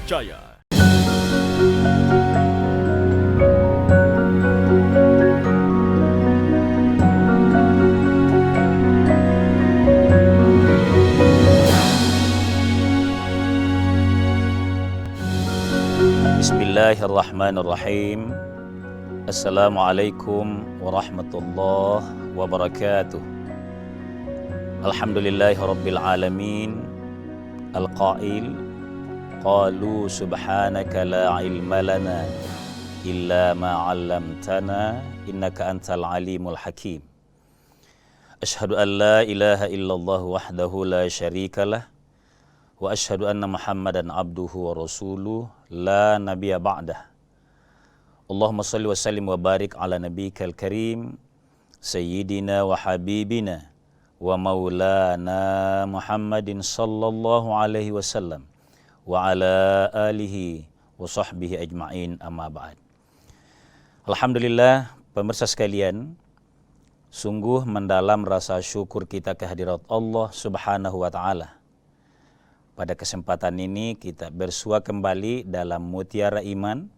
Jaya. Bismillahirrahmanirrahim. Assalamualaikum warahmatullahi wabarakatuh. Alhamdulillahi rabbil alamin. Al-qail qalu subhanaka la ilma lana illa ma 'allamtana innaka antal alimul hakim. Asyhadu an la ilaha illallah wahdahu la syarikalah wa asyhadu anna Muhammadan abduhu wa rasuluh la nabiyya ba'dah. Allahumma salli wa sallim wa barik ala nabiyyikal karim sayyidina wa habibina wa maulana Muhammadin sallallahu alaihi wasallam wa ala alihi wa sahbihi ajma'in, amma ba'd. Alhamdulillah, pemirsa sekalian, sungguh mendalam rasa syukur kita kehadirat Allah Subhanahu wa taala. Pada kesempatan ini kita bersua kembali dalam Mutiara Iman.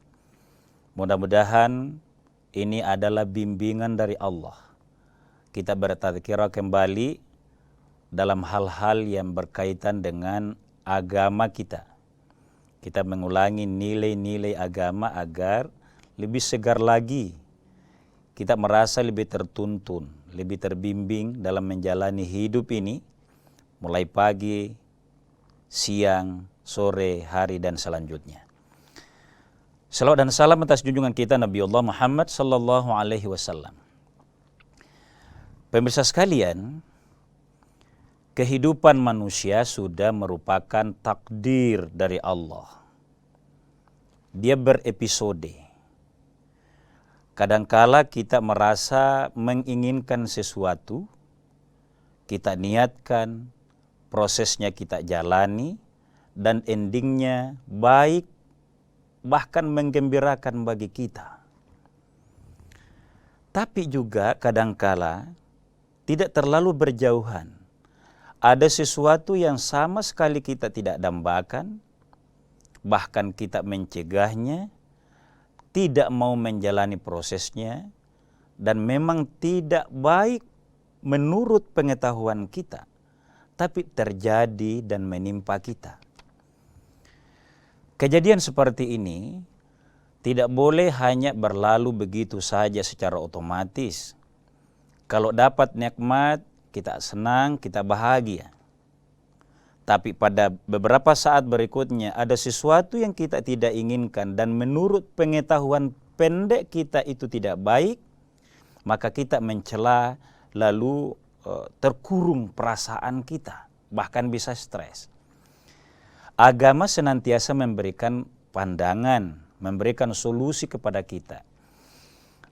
Mudah-mudahan ini adalah bimbingan dari Allah. Kita bertadzkirah kembali dalam hal-hal yang berkaitan dengan agama kita. Kita mengulangi nilai-nilai agama agar lebih segar lagi. Kita merasa lebih tertuntun, lebih terbimbing dalam menjalani hidup ini. Mulai pagi, siang, sore, hari, dan selanjutnya. Salawat dan salam atas junjungan kita Nabi Allah Muhammad sallallahu alaihi wasallam. Pemirsa sekalian, kehidupan manusia sudah merupakan takdir dari Allah. Dia berepisode. Kadangkala kita merasa menginginkan sesuatu, kita niatkan, prosesnya kita jalani, dan endingnya baik, bahkan menggembirakan bagi kita. Tapi juga kadangkala tidak terlalu berjauhan. Ada sesuatu yang sama sekali kita tidak dambakan, bahkan kita mencegahnya, tidak mau menjalani prosesnya, dan memang tidak baik menurut pengetahuan kita, tapi terjadi dan menimpa kita. Kejadian seperti ini tidak boleh hanya berlalu begitu saja secara otomatis. Kalau dapat nikmat, kita senang, kita bahagia. Tapi pada beberapa saat berikutnya ada sesuatu yang kita tidak inginkan dan menurut pengetahuan pendek kita itu tidak baik, maka kita mencela, lalu terkurung perasaan kita, bahkan bisa stres. Agama senantiasa memberikan pandangan, memberikan solusi kepada kita.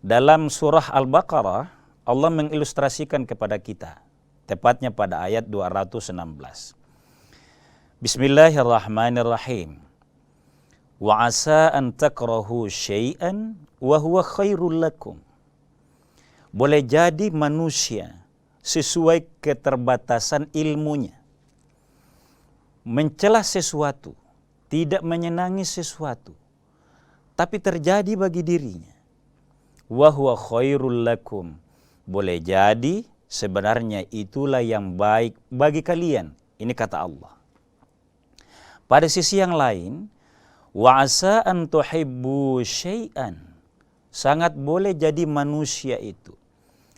Dalam surah Al-Baqarah, Allah mengilustrasikan kepada kita, tepatnya pada ayat 216. Bismillahirrahmanirrahim. Wa asa an takrahu syai'an wa huwa khairul lakum. Boleh jadi manusia sesuai keterbatasan ilmunya mencela sesuatu, tidak menyenangi sesuatu, tapi terjadi bagi dirinya. Wa huwa khairul lakum. Boleh jadi sebenarnya itulah yang baik bagi kalian. Ini kata Allah. Pada sisi yang lain, wa asa an tuhibbu syai'an. Sangat boleh jadi manusia itu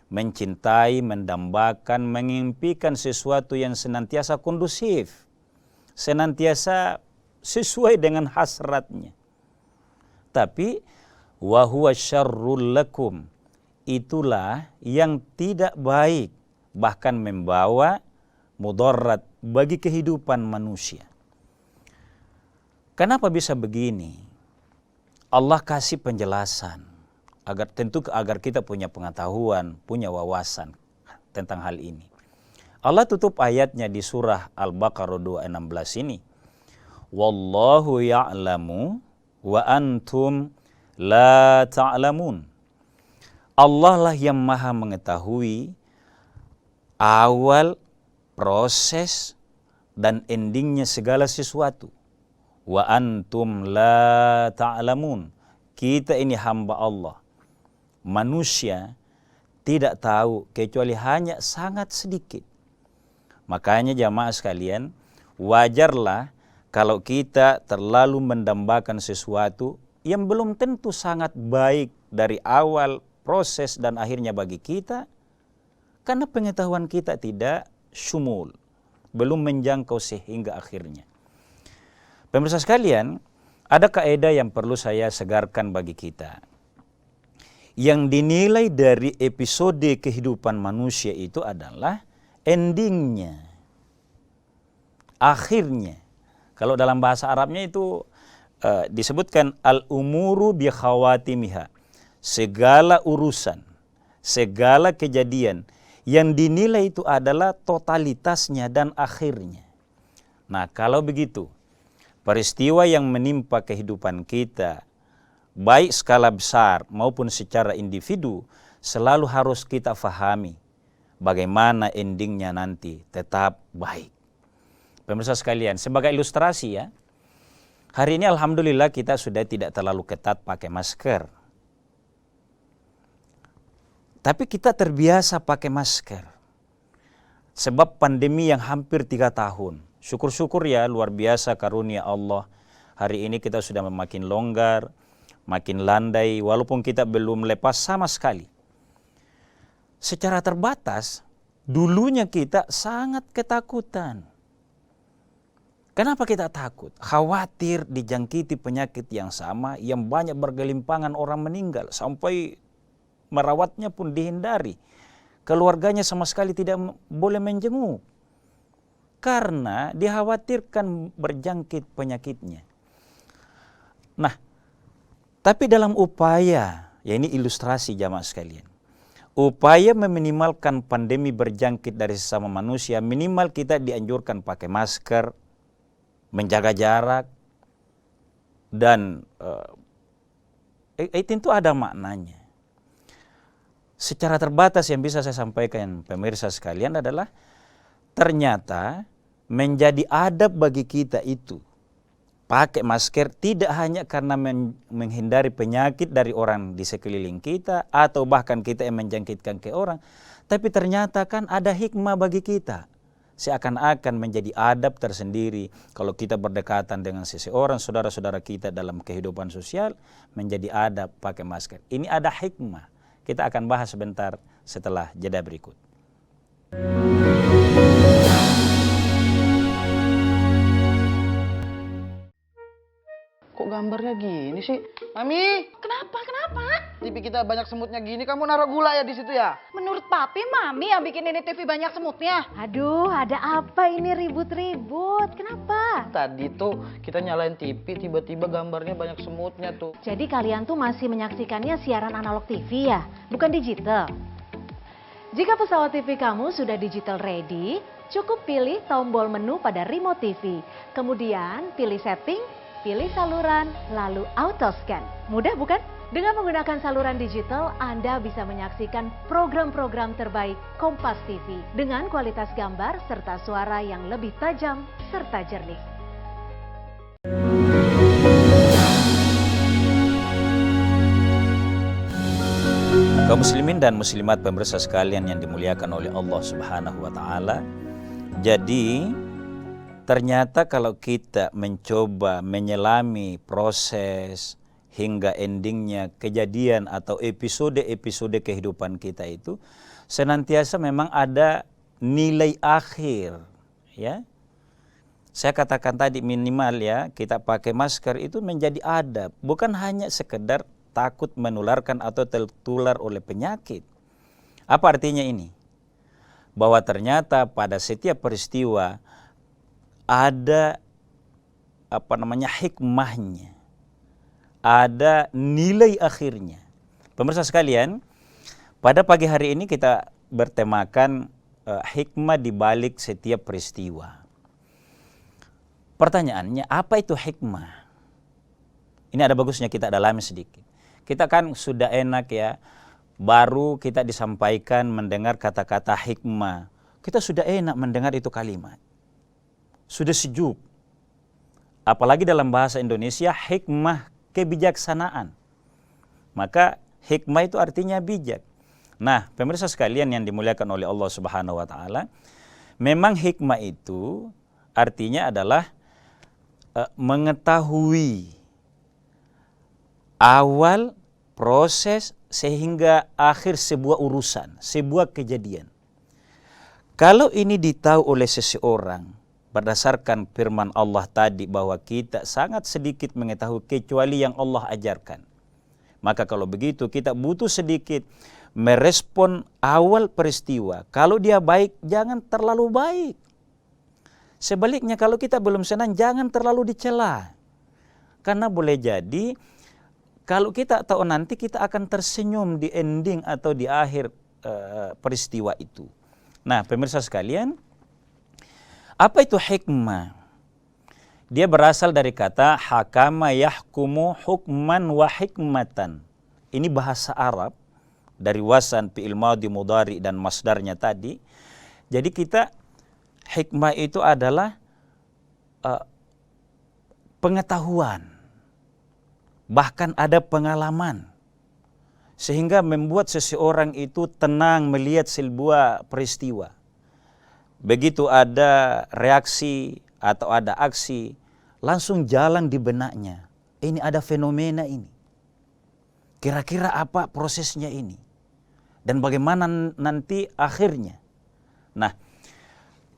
mencintai, mendambakan, mengimpikan sesuatu yang senantiasa kondusif, senantiasa sesuai dengan hasratnya. Tapi wa huwa syarrul lakum, itulah yang tidak baik, bahkan membawa mudarat bagi kehidupan manusia. Kenapa bisa begini? Allah kasih penjelasan agar kita punya pengetahuan, punya wawasan tentang hal ini. Allah tutup ayatnya di surah Al-Baqarah 216 ini. Wallahu ya'lamu wa antum la ta'lamun. Allah lah yang maha mengetahui awal, proses, dan endingnya segala sesuatu. wa antum la ta'lamun. Kita ini hamba Allah, manusia, tidak tahu kecuali hanya sangat sedikit. Makanya jamaah sekalian, wajarlah kalau kita terlalu mendambakan sesuatu yang belum tentu sangat baik dari awal proses dan akhirnya bagi kita, karena pengetahuan kita tidak syumul, belum menjangkau sehingga akhirnya. Pemirsa sekalian, ada kaidah yang perlu saya segarkan bagi kita. Yang dinilai dari episode kehidupan manusia itu adalah endingnya, akhirnya. Kalau dalam bahasa Arabnya itu disebutkan al-umuru bi khawatimiha. Segala urusan, segala kejadian yang dinilai itu adalah totalitasnya dan akhirnya. Nah, kalau begitu, peristiwa yang menimpa kehidupan kita, baik skala besar maupun secara individu, selalu harus kita fahami bagaimana endingnya nanti tetap baik. Pemirsa sekalian, sebagai ilustrasi ya, hari ini alhamdulillah kita sudah tidak terlalu ketat pakai masker. Tapi kita terbiasa pakai masker. Sebab pandemi yang hampir 3 tahun. Syukur-syukur ya, luar biasa karunia Allah. Hari ini kita sudah makin longgar, makin landai, walaupun kita belum lepas sama sekali. Secara terbatas, dulunya kita sangat ketakutan. Kenapa kita takut? Khawatir dijangkiti penyakit yang sama, yang banyak bergelimpangan orang meninggal, sampai merawatnya pun dihindari. Keluarganya sama sekali tidak boleh menjenguk, karena dikhawatirkan berjangkit penyakitnya. Nah, tapi dalam upaya, ya ini ilustrasi jamaah sekalian, upaya meminimalkan pandemi berjangkit dari sesama manusia, minimal kita dianjurkan pakai masker, menjaga jarak, dan tentu ada maknanya. Secara terbatas yang bisa saya sampaikan pemirsa sekalian adalah, ternyata menjadi adab bagi kita itu pakai masker tidak hanya karena menghindari penyakit dari orang di sekeliling kita atau bahkan kita yang menjangkitkan ke orang, tapi ternyata kan ada hikmah bagi kita. Seakan-akan menjadi adab tersendiri kalau kita berdekatan dengan seseorang, saudara-saudara kita dalam kehidupan sosial, menjadi adab pakai masker. Ini ada hikmah. Kita akan bahas sebentar setelah jeda berikut. Kok gambarnya gini sih? Mami! Kenapa? TV kita banyak semutnya gini, kamu naruh gula ya di situ ya? Menurut papi, mami yang bikin ini TV banyak semutnya. Aduh, ada apa ini ribut-ribut? Kenapa? Tadi tuh kita nyalain TV, tiba-tiba gambarnya banyak semutnya tuh. Jadi kalian tuh masih menyaksikannya siaran analog TV ya? Bukan digital? Jika pesawat TV kamu sudah digital ready, cukup pilih tombol menu pada remote TV. Kemudian pilih setting, pilih saluran, lalu auto scan. Mudah bukan? Dengan menggunakan saluran digital, Anda bisa menyaksikan program-program terbaik Kompas TV dengan kualitas gambar serta suara yang lebih tajam serta jernih. Kaum muslimin dan muslimat pemirsa sekalian yang dimuliakan oleh Allah Subhanahu wa taala. Jadi ternyata kalau kita mencoba menyelami proses hingga endingnya kejadian atau episode-episode kehidupan kita itu, senantiasa memang ada nilai akhir, ya. Saya katakan tadi minimal ya, kita pakai masker itu menjadi adab, bukan hanya sekedar takut menularkan atau tertular oleh penyakit. Apa artinya ini? Bahwa ternyata pada setiap peristiwa ada hikmahnya, ada nilai akhirnya. Pemirsa sekalian, pada pagi hari ini kita bertemakan hikmah di balik setiap peristiwa. Pertanyaannya, apa itu hikmah? Ini ada bagusnya kita dalami sedikit. Kita kan sudah enak ya, baru kita disampaikan mendengar kata-kata hikmah. Kita sudah enak mendengar itu kalimat. Sudah sejuk. apalagi dalam bahasa Indonesia, hikmah kebijaksanaan. Maka hikmah itu artinya bijak. Nah, pemirsa sekalian yang dimuliakan oleh Allah Subhanahu wa taala, memang hikmah itu artinya adalah mengetahui awal proses sehingga akhir sebuah urusan, sebuah kejadian. Kalau ini ditahu oleh seseorang berdasarkan firman Allah tadi bahwa kita sangat sedikit mengetahui kecuali yang Allah ajarkan. Maka kalau begitu kita butuh sedikit merespon awal peristiwa. Kalau dia baik, jangan terlalu baik. Sebaliknya kalau kita belum senang, jangan terlalu dicela. Karena boleh jadi kalau kita tahu nanti kita akan tersenyum di ending atau di akhir peristiwa itu. Nah, pemirsa sekalian, apa itu hikmah? Dia berasal dari kata hakama yahkumu hukman wa hikmatan. Ini bahasa Arab dari wasan fi'il madhi mudhari dan masdarnya tadi. Jadi kita hikmah itu adalah pengetahuan, bahkan ada pengalaman, sehingga membuat seseorang itu tenang melihat sebuah peristiwa. Begitu ada reaksi atau ada aksi, langsung jalan di benaknya. Ini ada fenomena ini. Kira-kira apa prosesnya ini? Dan bagaimana nanti akhirnya? Nah,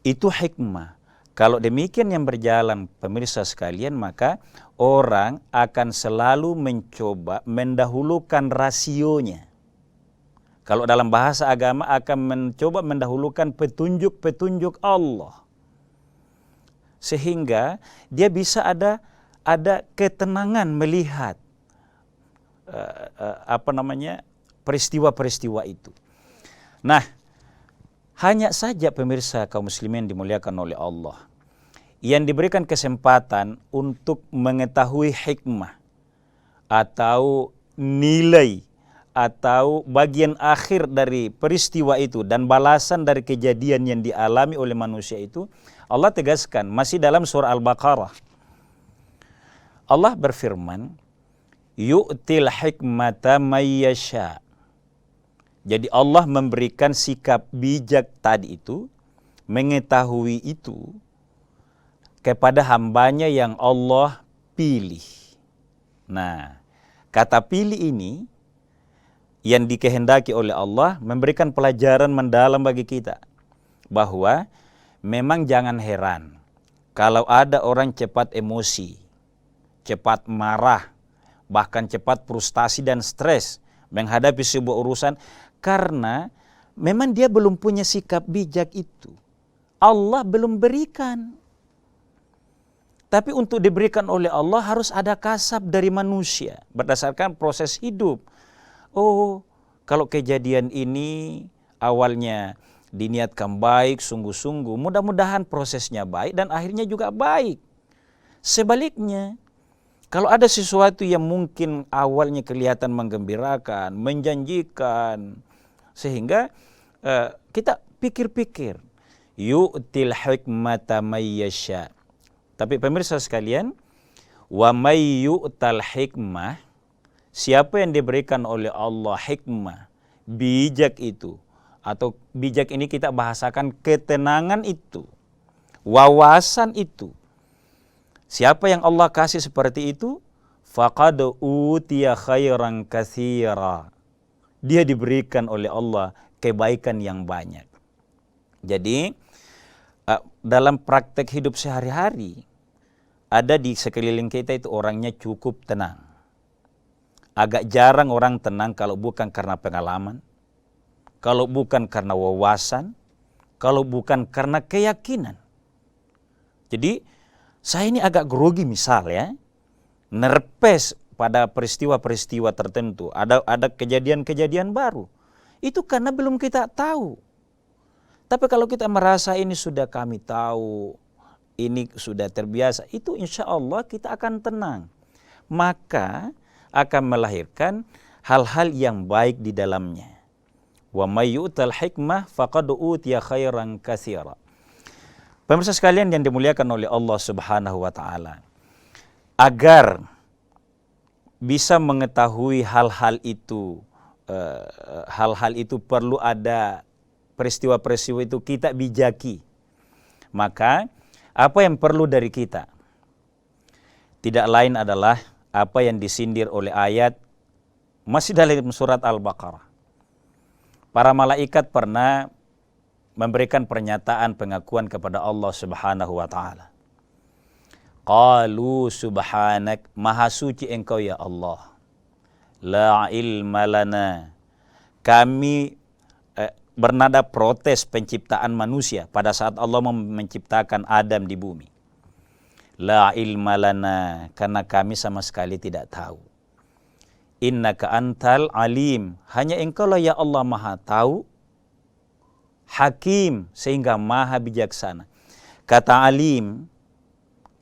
itu hikmah. Kalau demikian yang berjalan, pemirsa sekalian, maka orang akan selalu mencoba mendahulukan rasionya. Kalau dalam bahasa agama akan mencoba mendahulukan petunjuk-petunjuk Allah. Sehingga dia bisa ada ketenangan melihat peristiwa-peristiwa itu. Nah, hanya saja pemirsa kaum muslimin dimuliakan oleh Allah, yang diberikan kesempatan untuk mengetahui hikmah atau nilai atau bagian akhir dari peristiwa itu dan balasan dari kejadian yang dialami oleh manusia itu, Allah tegaskan masih dalam surah Al-Baqarah. Allah berfirman, yu'til hikmata may yasha. Jadi Allah memberikan sikap bijak tadi itu, mengetahui itu kepada hambanya yang Allah pilih. Nah, kata pilih ini yang dikehendaki oleh Allah memberikan pelajaran mendalam bagi kita. Bahwa memang jangan heran kalau ada orang cepat emosi, cepat marah, bahkan cepat frustasi dan stres menghadapi sebuah urusan karena memang dia belum punya sikap bijak itu. Allah belum berikan. Tapi untuk diberikan oleh Allah harus ada kasab dari manusia berdasarkan proses hidup. Oh, kalau kejadian ini awalnya diniatkan baik, sungguh-sungguh, mudah-mudahan prosesnya baik dan akhirnya juga baik. Sebaliknya, kalau ada sesuatu yang mungkin awalnya kelihatan menggembirakan, menjanjikan, sehingga kita pikir-pikir, yu'til hikmata may yasha. Tapi pemirsa sekalian, wa may yu'tal hikmah, siapa yang diberikan oleh Allah hikmah, bijak itu, atau bijak ini kita bahasakan ketenangan itu, wawasan itu. Siapa yang Allah kasih seperti itu, faqad utiya khairan katsira. Dia diberikan oleh Allah kebaikan yang banyak. Jadi dalam praktek hidup sehari-hari, ada di sekeliling kita itu orangnya cukup tenang. Agak jarang orang tenang kalau bukan karena pengalaman, kalau bukan karena wawasan, kalau bukan karena keyakinan. Jadi saya ini agak grogi misal ya, nerpes pada peristiwa-peristiwa tertentu, ada kejadian-kejadian baru. Itu karena belum kita tahu. Tapi kalau kita merasa ini sudah kami tahu, ini sudah terbiasa, itu insya Allah kita akan tenang. Maka akan melahirkan hal-hal yang baik di dalamnya. Wa may yu'tal hikmah faqad utiya khairan katsira. Pemirsa sekalian yang dimuliakan oleh Allah Subhanahu wa taala. agar bisa mengetahui hal-hal itu perlu ada peristiwa-peristiwa itu kita bijaki. Maka apa yang perlu dari kita tidak lain adalah apa yang disindir oleh ayat masih dalam surat Al-Baqarah. Para malaikat pernah memberikan pernyataan pengakuan kepada Allah Subhanahu wa taala. Qalu subhanak, maha suci engkau ya Allah. La ilma lana. Kami bernada protes penciptaan manusia pada saat Allah menciptakan Adam di bumi. La ilma lana, karena kami sama sekali tidak tahu. Innaka antal alim, hanya engkau lah ya Allah maha tahu, hakim, sehingga maha bijaksana. Kata alim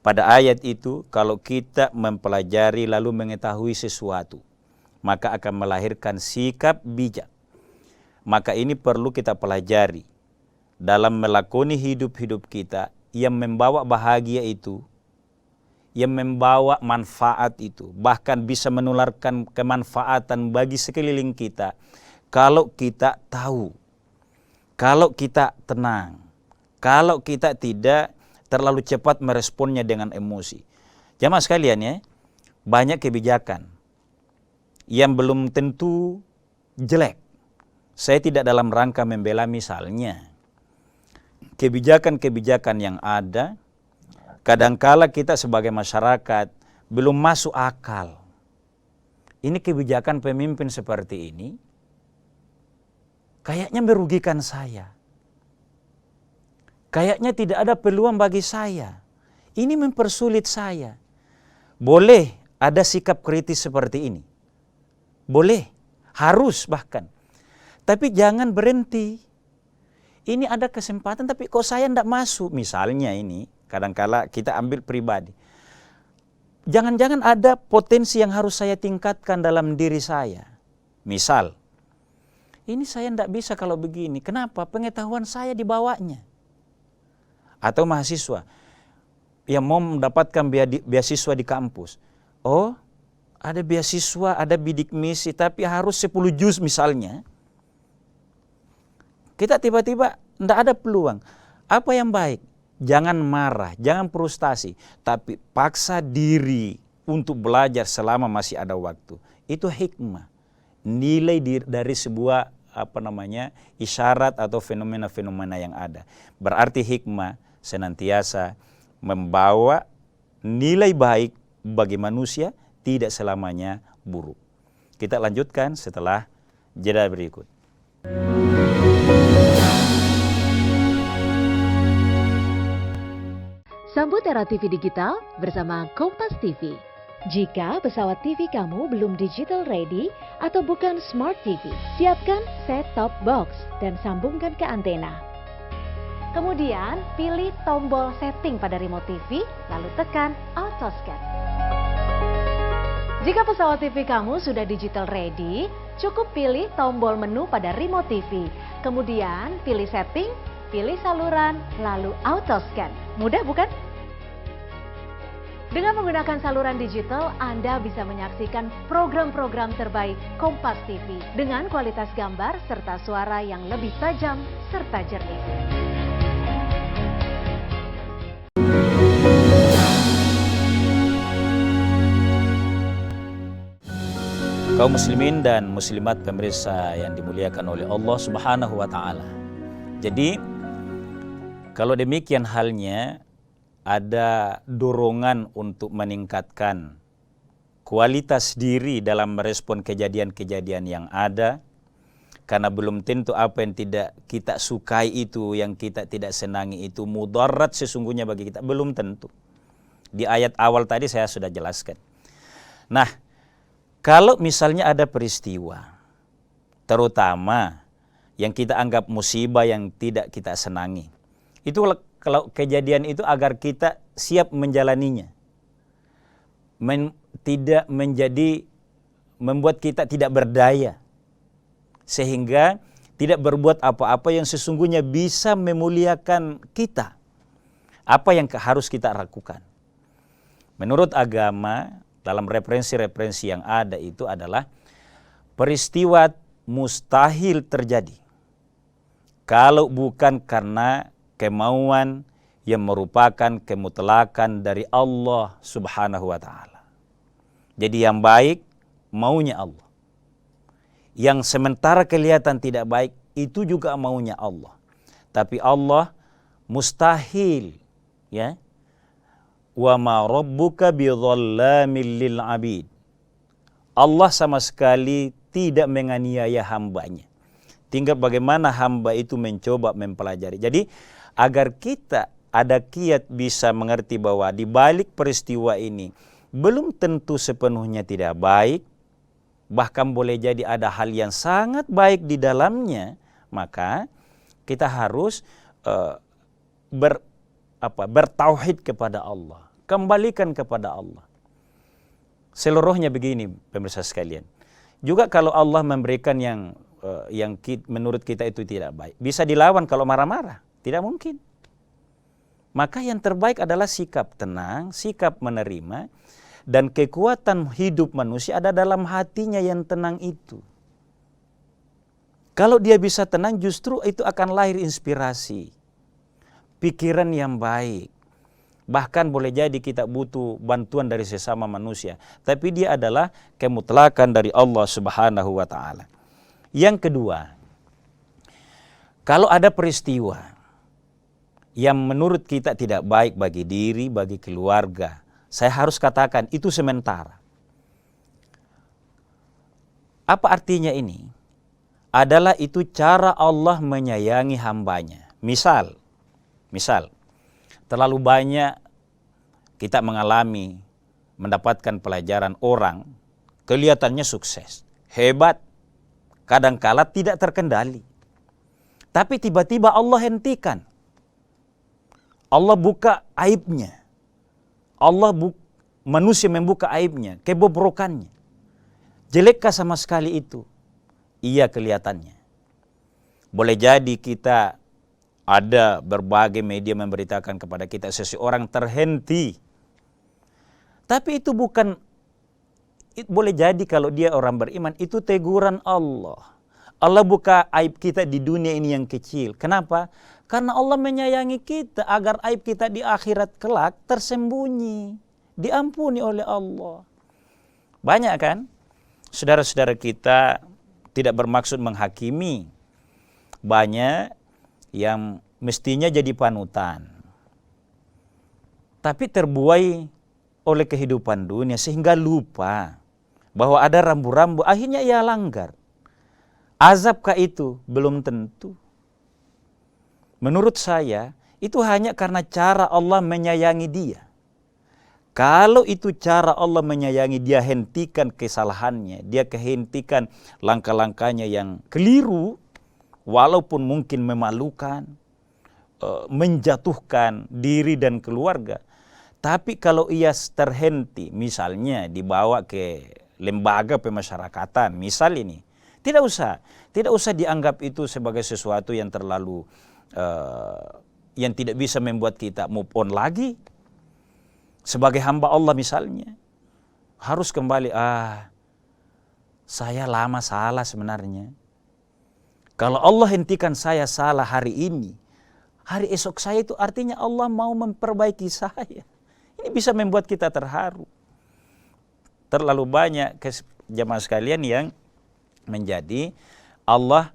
pada ayat itu, kalau kita mempelajari lalu mengetahui sesuatu, maka akan melahirkan sikap bijak. Maka ini perlu kita pelajari dalam melakoni hidup-hidup kita yang membawa bahagia itu, yang membawa manfaat itu, bahkan bisa menularkan kemanfaatan bagi sekeliling kita. Kalau kita tahu, kalau kita tenang, kalau kita tidak terlalu cepat meresponnya dengan emosi. Jamaah sekalian ya, banyak kebijakan yang belum tentu jelek. Saya tidak dalam rangka membela misalnya. Kebijakan-kebijakan yang ada, kadangkala kita sebagai masyarakat belum masuk akal. Ini kebijakan pemimpin seperti ini, kayaknya merugikan saya. Kayaknya tidak ada peluang bagi saya. Ini mempersulit saya. Boleh ada sikap kritis seperti ini. Boleh, harus bahkan. Tapi jangan berhenti. Ini ada kesempatan tapi kok saya tidak masuk. Misalnya ini, kadangkala kita ambil pribadi. Jangan-jangan ada potensi yang harus saya tingkatkan dalam diri saya. Misal, ini saya tidak bisa kalau begini. Kenapa? Pengetahuan saya dibawanya. Atau mahasiswa yang mau mendapatkan beasiswa di kampus. Oh, ada beasiswa, ada bidik misi, tapi harus 10 juz misalnya. Kita tiba-tiba tidak ada peluang. Apa yang baik? Jangan marah, jangan frustasi, tapi paksa diri untuk belajar selama masih ada waktu. Itu hikmah. Nilai dari sebuah isyarat atau fenomena-fenomena yang ada. Berarti hikmah senantiasa membawa nilai baik bagi manusia, tidak selamanya buruk. Kita lanjutkan setelah jeda berikut. Sambut era TV digital bersama Kompas TV. Jika pesawat TV kamu belum digital ready atau bukan smart TV, siapkan set-top box dan sambungkan ke antena. Kemudian pilih tombol setting pada remote TV, lalu tekan auto scan. Jika pesawat TV kamu sudah digital ready, cukup pilih tombol menu pada remote TV. Kemudian pilih setting, pilih saluran, lalu auto scan. Mudah bukan? Dengan menggunakan saluran digital, Anda bisa menyaksikan program-program terbaik Kompas TV dengan kualitas gambar serta suara yang lebih tajam serta jernih. Kaum muslimin dan muslimat pemirsa yang dimuliakan oleh Allah Subhanahu wa taala. Jadi kalau demikian halnya, ada dorongan untuk meningkatkan kualitas diri dalam merespon kejadian-kejadian yang ada, karena belum tentu apa yang tidak kita sukai itu, yang kita tidak senangi itu mudarat sesungguhnya bagi kita, belum tentu. Di ayat awal tadi saya sudah jelaskan. Nah, kalau misalnya ada peristiwa, terutama yang kita anggap musibah yang tidak kita senangi, itu kalau kejadian itu agar kita siap menjalaninya. Tidak membuat kita tidak berdaya. Sehingga tidak berbuat apa-apa yang sesungguhnya bisa memuliakan kita. Apa yang harus kita lakukan? Menurut agama, dalam referensi-referensi yang ada itu adalah peristiwa mustahil terjadi kalau bukan karena kemauan yang merupakan kemutlakan dari Allah Subhanahu wa Ta'ala. Jadi yang baik maunya Allah. Yang sementara kelihatan tidak baik itu juga maunya Allah. Tapi Allah mustahil, ya. Wa ma rabbuka bidzallamin lil abid. Allah sama sekali tidak menganiaya hambanya. Tinggal bagaimana hamba itu mencoba mempelajari. Jadi agar kita ada kiat bisa mengerti bahwa di balik peristiwa ini belum tentu sepenuhnya tidak baik, bahkan boleh jadi ada hal yang sangat baik di dalamnya, maka kita harus bertauhid kepada Allah, kembalikan kepada Allah. Seluruhnya begini, pemirsa sekalian. Juga kalau Allah memberikan yang menurut kita itu tidak baik, bisa dilawan kalau marah-marah, tidak mungkin. Maka yang terbaik adalah sikap tenang, sikap menerima, dan kekuatan hidup manusia ada dalam hatinya yang tenang itu. Kalau dia bisa tenang, justru itu akan lahir inspirasi, pikiran yang baik. Bahkan boleh jadi kita butuh bantuan dari sesama manusia, tapi dia adalah kemutlakan dari Allah Subhanahu wa Ta'ala. Yang kedua, kalau ada peristiwa yang menurut kita tidak baik bagi diri, bagi keluarga, saya harus katakan itu sementara. Apa artinya ini? Adalah itu cara Allah menyayangi hambanya. Misal, terlalu banyak kita mendapatkan pelajaran orang, kelihatannya sukses, hebat, kadangkala tidak terkendali. Tapi tiba-tiba Allah hentikan. Allah buka aibnya. Manusia membuka aibnya, kebobrokannya. Jelekkah sama sekali itu? Iya kelihatannya. Boleh jadi kita ada berbagai media memberitakan kepada kita seseorang terhenti. Tapi itu bukan, boleh jadi kalau dia orang beriman, itu teguran Allah. Allah buka aib kita di dunia ini yang kecil. Kenapa? Karena Allah menyayangi kita agar aib kita di akhirat kelak tersembunyi, diampuni oleh Allah. Banyak kan saudara-saudara kita, tidak bermaksud menghakimi, banyak yang mestinya jadi panutan, tapi terbuai oleh kehidupan dunia sehingga lupa bahwa ada rambu-rambu, akhirnya ia langgar. Azabkah itu? Belum tentu. Menurut saya, itu hanya karena cara Allah menyayangi dia. Kalau itu cara Allah menyayangi, dia hentikan kesalahannya, dia hentikan langkah-langkahnya yang keliru, walaupun mungkin memalukan, menjatuhkan diri dan keluarga. Tapi kalau ia terhenti, misalnya dibawa ke lembaga pemasyarakatan, misal ini, tidak usah dianggap itu sebagai sesuatu yang terlalu yang tidak bisa membuat kita move on lagi. Sebagai hamba Allah misalnya, harus kembali, saya lama salah sebenarnya. Kalau Allah hentikan saya salah hari ini, hari esok saya itu artinya Allah mau memperbaiki saya. Ini bisa membuat kita terharu. Terlalu banyak jemaah sekalian yang menjadi Allah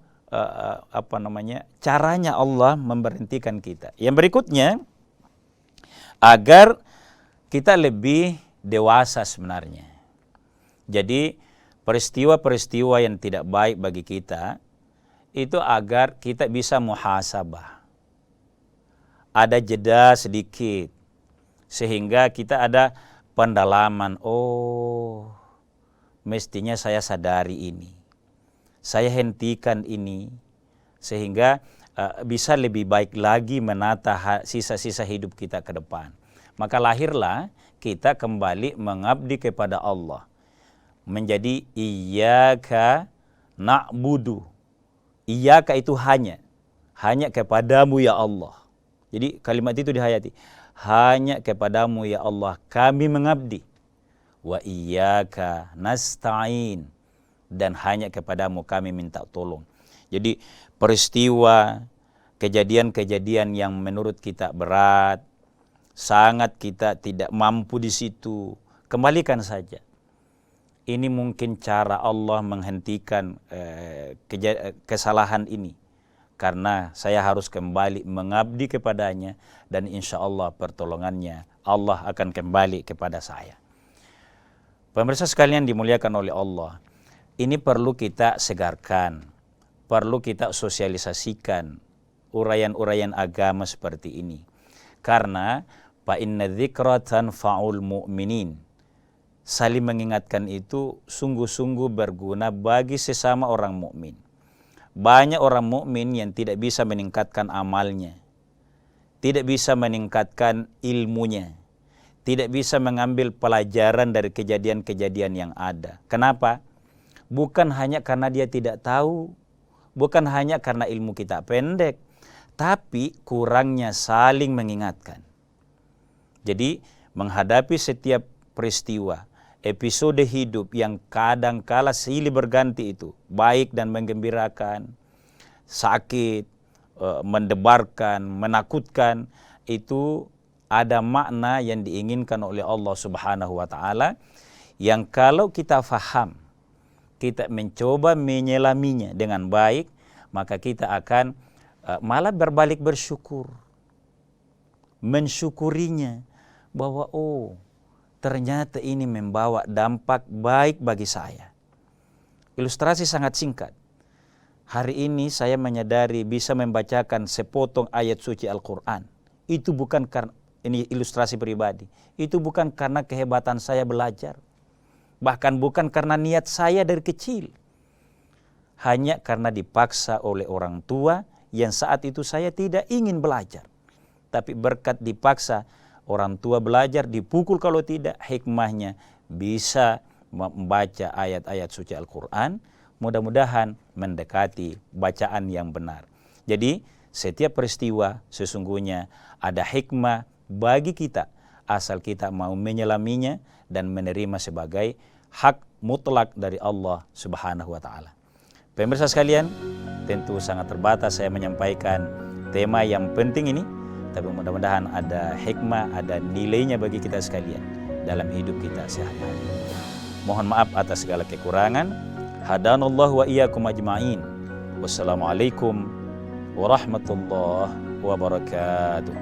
caranya Allah memberhentikan kita. Yang berikutnya, agar kita lebih dewasa sebenarnya. Jadi peristiwa-peristiwa yang tidak baik bagi kita itu agar kita bisa muhasabah. Ada jeda sedikit sehingga kita ada pendalaman, mestinya saya sadari ini. Saya hentikan ini sehingga bisa lebih baik lagi menata sisa-sisa hidup kita ke depan. Maka lahirlah kita kembali mengabdi kepada Allah. Menjadi iyyaka na'budu. Iyyaka itu hanya kepadamu ya Allah. Jadi kalimat itu dihayati. hanya kepadamu ya Allah kami mengabdi. Wa iyyaka nasta'in, dan hanya kepadamu kami minta tolong. Jadi peristiwa, kejadian-kejadian yang menurut kita berat, sangat kita tidak mampu di situ, kembalikan saja. Ini mungkin cara Allah menghentikan kesalahan ini, karena saya harus kembali mengabdi kepadanya, dan insya Allah pertolongannya Allah akan kembali kepada saya. Pemirsa sekalian dimuliakan oleh Allah, ini perlu kita segarkan, perlu kita sosialisasikan uraian-uraian agama seperti ini. Karena fa inna dzikra tanfa'ul mu'minin. Saling mengingatkan itu sungguh-sungguh berguna bagi sesama orang mukmin. Banyak orang mukmin yang tidak bisa meningkatkan amalnya, tidak bisa meningkatkan ilmunya, tidak bisa mengambil pelajaran dari kejadian-kejadian yang ada. Kenapa? Bukan hanya karena dia tidak tahu, bukan hanya karena ilmu kita pendek, tapi kurangnya saling mengingatkan. Jadi menghadapi setiap peristiwa, episode hidup yang kadang kala silih berganti itu, baik dan menggembirakan, sakit, mendebarkan, menakutkan, itu ada makna yang diinginkan oleh Allah Subhanahu wa taala, yang kalau kita faham, kita mencoba menyelaminya dengan baik, maka kita akan malah berbalik bersyukur, mensyukurinya, bahwa ternyata ini membawa dampak baik bagi saya. Ilustrasi sangat singkat. Hari ini saya menyadari bisa membacakan sepotong ayat suci Al-Quran. Itu bukan karena, ini ilustrasi pribadi, itu bukan karena kehebatan saya belajar, bahkan bukan karena niat saya dari kecil, hanya karena dipaksa oleh orang tua yang saat itu saya tidak ingin belajar. Tapi berkat dipaksa, orang tua belajar, dipukul kalau tidak, hikmahnya bisa membaca ayat-ayat suci Al-Quran, mudah-mudahan mendekati bacaan yang benar. Jadi setiap peristiwa sesungguhnya ada hikmah bagi kita, asal kita mau menyelaminya dan menerima sebagai hak mutlak dari Allah Subhanahu wa taala. Pemirsa sekalian, tentu sangat terbatas saya menyampaikan tema yang penting ini, tapi mudah-mudahan ada hikmah, ada nilainya bagi kita sekalian dalam hidup kita sehari-hari. Mohon maaf atas segala kekurangan. Hadanallahu wa iyyakum ajma'in. Wassalamualaikum warahmatullahi wabarakatuh.